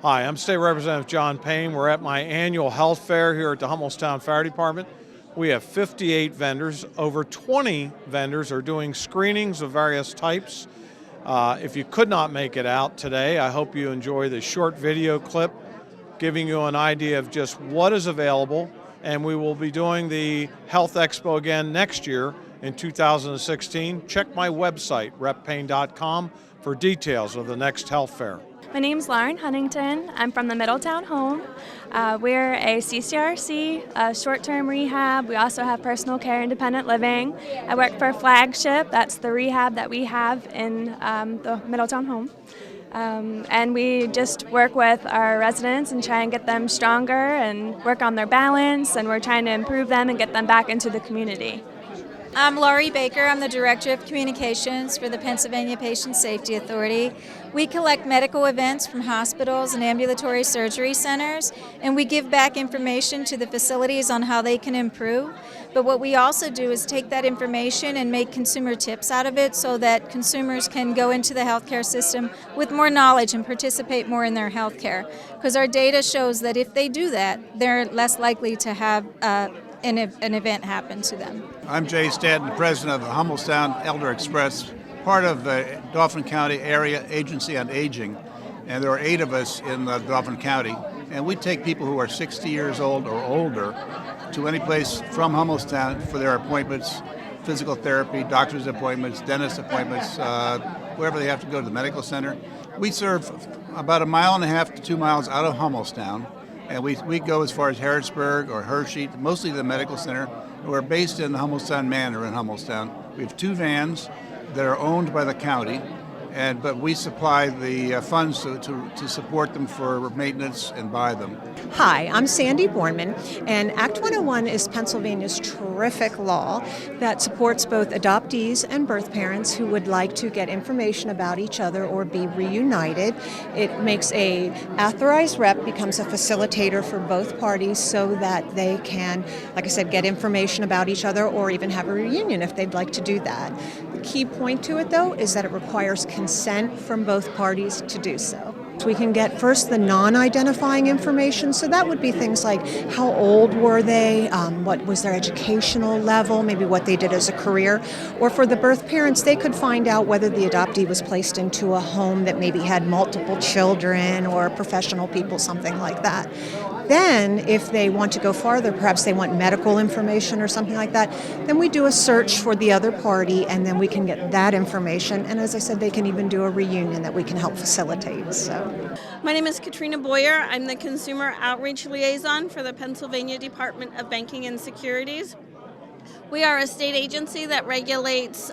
Hi, I'm State Representative John Payne. We're at my annual health fair here at the Hummelstown Fire Department. We have 58 vendors. Over 20 vendors are doing screenings of various types. If you could not make it out today, I hope you enjoy the short video clip giving you an idea of just what is available. And we will be doing the Health Expo again next year in 2016. Check my website, reppayne.com, for details of the next health fair. My name's Laurie Huntington. I'm from the MIDDLETOWN home. We're a CCRC, short-term rehab. We also have personal care, independent living. I work for Flagship. That's the rehab that we have in the MIDDLETOWN home. And we just work with our residents and try and get them stronger and work on their balance, and we're trying to improve them and get them back into the community. I'm Laurie Baker. I'm the Director of Communications for the Pennsylvania Patient Safety Authority. We collect medical events from hospitals and ambulatory surgery centers, and we give back information to the facilities on how they can improve. But what we also do is take that information and make consumer tips out of it so that consumers can go into the healthcare system with more knowledge and participate more in their healthcare. Because our data shows that if they do that, they're less likely to have an event happen to them. I'm Jay Stanton, President of the Hummelstown Elder Express, part of the Dauphin County Area Agency on Aging, and there are 8 of us in Dauphin County, and we take people who are 60 years old or older to any place from Hummelstown for their appointments, physical therapy, doctor's appointments, dentist appointments, wherever they have to go to the medical center. We serve about 1.5 to 2 miles out of Hummelstown, and we go as far as Harrisburg or Hershey, mostly the medical center. We're based in the Hummelstown Manor in Hummelstown. We have 2 vans that are owned by the county, but we supply the funds to support them for maintenance and buy them. Hi, I'm Sandy BORNMAN, and Act 101 is Pennsylvania's terrific law that supports both adoptees and birth parents who would like to get information about each other or be reunited. It makes a authorized rep becomes a facilitator for both parties so that they can, like I said, get information about each other or even have a reunion if they'd like to do that. The key point to it, though, is that it requires consent from both parties to do so. So we can get first the non-identifying information, so that would be things like how old were they, what was their educational level, maybe what they did as a career, or for the birth parents, they could find out whether the adoptee was placed into a home that maybe had multiple children or professional people, something like that. Then, if they want to go farther, perhaps they want medical information or something like that, then we do a search for the other party and then we can get that information. And as I said, they can even do a reunion that we can help facilitate. So, my name is KATRINA Boyer. I'm the Consumer Outreach Liaison for the Pennsylvania Department of Banking and Securities. We are a state agency that regulates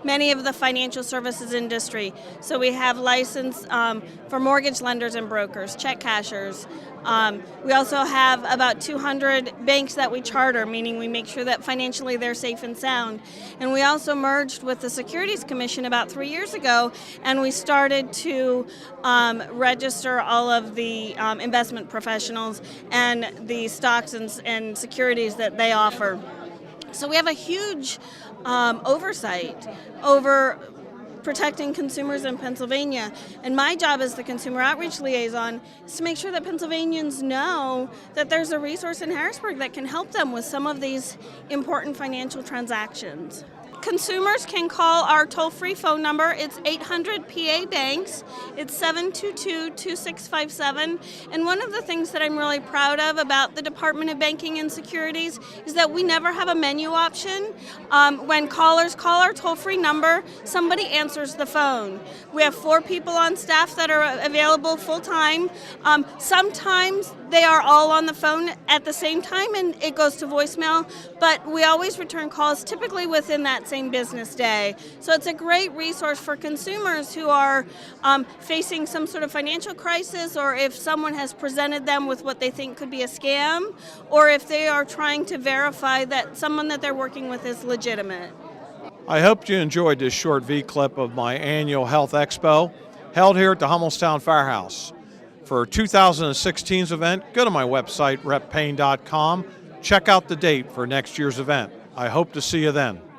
many of the financial services industry. So we have license for mortgage lenders and brokers, check cashers. We also have about 200 banks that we charter, meaning we make sure that financially they're safe and sound. And we also merged with the Securities Commission about 3 years ago, and we started to register all of the investment professionals and the stocks and securities that they offer. So we have a huge oversight over protecting consumers in Pennsylvania. And my job as the Consumer Outreach Liaison is to make sure that Pennsylvanians know that there's a resource in Harrisburg that can help them with some of these important financial transactions. Consumers can call our toll-free phone number. It's 800-PA-BANKS. It's 722-2657. And one of the things that I'm really proud of about the Department of Banking and Securities is that we never have a menu option. When callers call our toll-free number, somebody answers the phone. We have 4 people on staff that are available full-time. Sometimes they are all on the phone at the same time and it goes to voicemail, but we always return calls typically within that same business day. So it's a great resource for consumers who are facing some sort of financial crisis, or if someone has presented them with what they think could be a scam, or if they are trying to verify that someone that they're working with is legitimate. I hope you enjoyed this short V-clip of my annual Health Expo held here at the Hummelstown Firehouse. For 2016's event, go to my website, reppayne.com. Check out the date for next year's event. I hope to see you then.